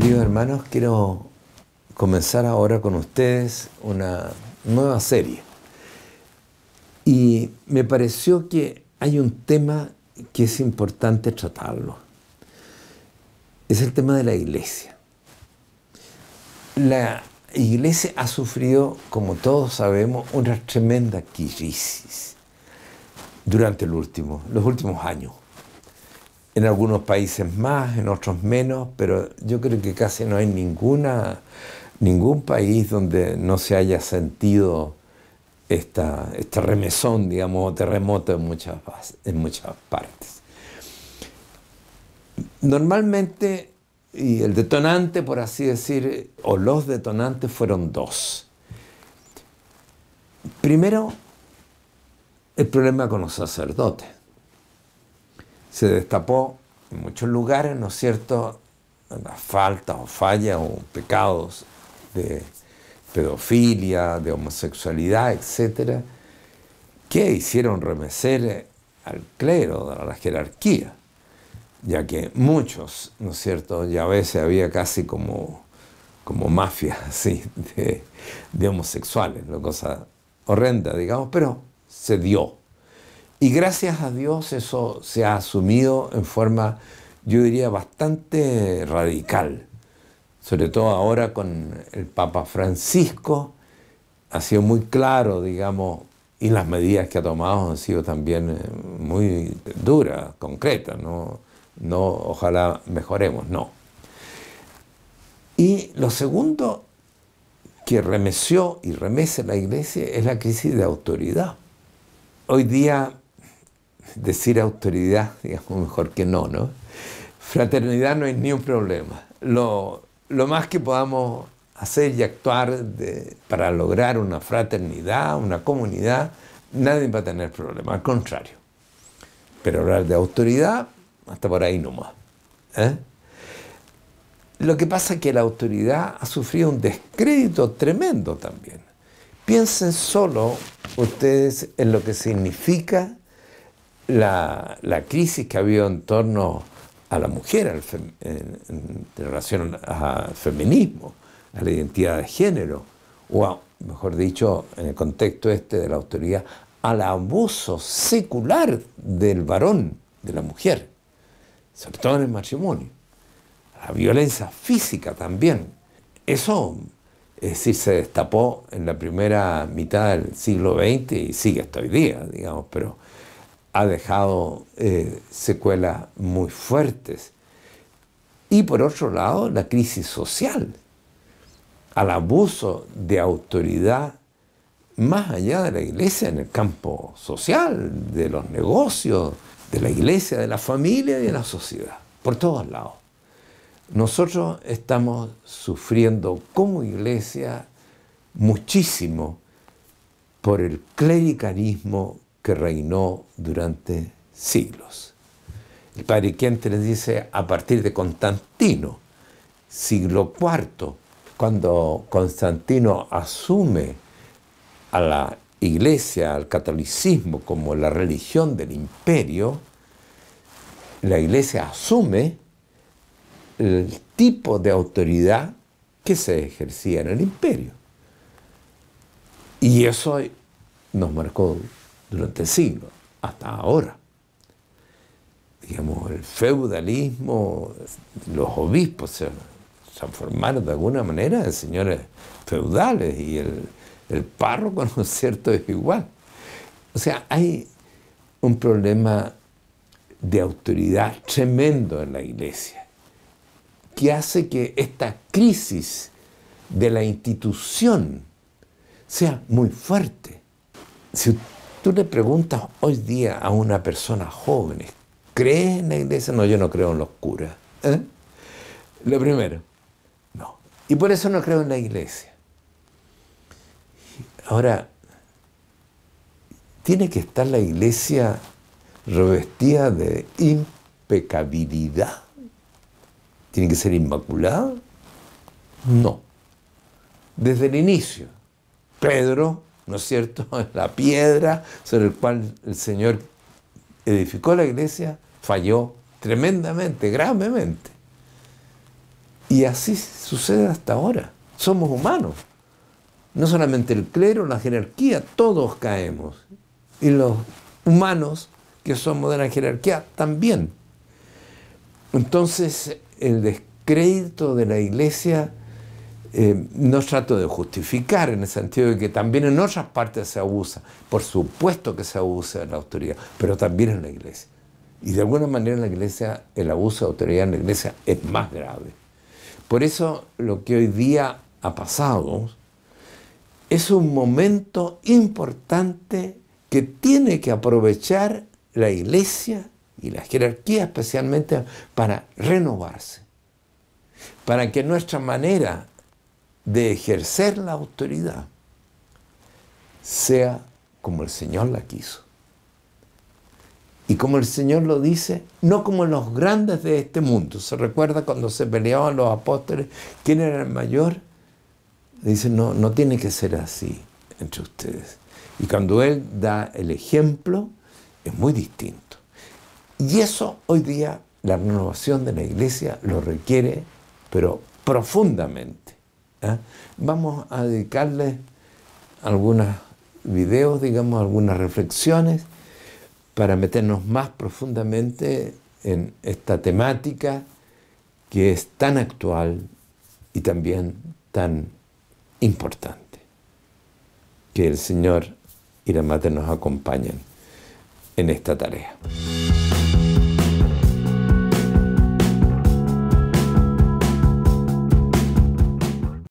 Queridos hermanos, quiero comenzar ahora con ustedes una nueva serie. Y me pareció que hay un tema que es importante tratarlo. Es el tema de la iglesia. La iglesia ha sufrido, como todos sabemos, una tremenda crisis durante los últimos años. En algunos países más, en otros menos, pero yo creo que casi no hay ningún país donde no se haya sentido esta remesón, digamos, o terremoto en muchas partes. Normalmente, y el detonante, por así decir, o los detonantes fueron dos. Primero, el problema con los sacerdotes. Se destapó en muchos lugares, ¿no es cierto?, las faltas o fallas o pecados de pedofilia, de homosexualidad, etcétera, que hicieron remecer al clero, a la jerarquía, ya que muchos, ¿no es cierto?, ya a veces había casi como mafia así de homosexuales, una cosa horrenda, digamos, pero se dio. Y gracias a Dios eso se ha asumido en forma, yo diría, bastante radical. Sobre todo ahora con el Papa Francisco, ha sido muy claro, digamos, y las medidas que ha tomado han sido también muy duras, concretas, no ojalá mejoremos, no. Y lo segundo que remeció y remece la Iglesia es la crisis de autoridad. Hoy día decir autoridad, digamos, mejor que no. Fraternidad no hay ni un problema. Lo más que podamos hacer y actuar para lograr una fraternidad, una comunidad, nadie va a tener problema, al contrario. Pero hablar de autoridad, hasta por ahí nomás. Lo que pasa es que la autoridad ha sufrido un descrédito tremendo también. Piensen solo ustedes en lo que significa la crisis que ha habido en torno a la mujer, en relación al feminismo, a la identidad de género, o mejor dicho, en el contexto de la autoridad, al abuso secular del varón, de la mujer, sobre todo en el matrimonio, a la violencia física también. Eso, es decir, se destapó en la primera mitad del siglo XX y sigue hasta hoy día, digamos, pero ha dejado secuelas muy fuertes. Y por otro lado, la crisis social, al abuso de autoridad más allá de la iglesia en el campo social, de los negocios, de la iglesia, de la familia y de la sociedad, por todos lados. Nosotros estamos sufriendo como iglesia muchísimo por el clericalismo que reinó durante siglos. El padre Kentres dice a partir de Constantino, siglo IV, cuando Constantino asume a la iglesia, al catolicismo como la religión del imperio, la iglesia asume el tipo de autoridad que se ejercía en el imperio. Y eso nos marcó durante siglos, hasta ahora. Digamos, el feudalismo, los obispos se transformaron de alguna manera en señores feudales y el párroco, ¿no es cierto?, es igual. O sea, hay un problema de autoridad tremendo en la iglesia que hace que esta crisis de la institución sea muy fuerte. Si tú le preguntas hoy día a una persona joven, ¿crees en la iglesia? No, yo no creo en los curas. Lo primero, no. Y por eso no creo en la iglesia. Ahora, ¿tiene que estar la iglesia revestida de impecabilidad? ¿Tiene que ser inmaculada? No. Desde el inicio, Pedro, ¿no es cierto?, la piedra sobre la cual el Señor edificó la iglesia, falló tremendamente, gravemente. Y así sucede hasta ahora. Somos humanos. No solamente el clero, la jerarquía, todos caemos. Y los humanos que somos de la jerarquía también. Entonces, el descrédito de la Iglesia no trato de justificar, en el sentido de que también en otras partes se abusa. Por supuesto que se abusa de la autoridad, pero también en la Iglesia. Y de alguna manera en la Iglesia, el abuso de autoridad en la Iglesia es más grave. Por eso lo que hoy día ha pasado es un momento importante que tiene que aprovechar la Iglesia y la jerarquía especialmente para renovarse, para que nuestra manera de ejercer la autoridad sea como el Señor la quiso. Y como el Señor lo dice, no como los grandes de este mundo. ¿Se recuerda cuando se peleaban los apóstoles? ¿Quién era el mayor? Dice, no, no tiene que ser así entre ustedes. Y cuando Él da el ejemplo, es muy distinto. Y eso hoy día, la renovación de la Iglesia lo requiere, pero profundamente. Vamos a dedicarle algunos videos, digamos, algunas reflexiones, para meternos más profundamente en esta temática que es tan actual y también tan importante. Que el Señor y la Madre nos acompañen en esta tarea.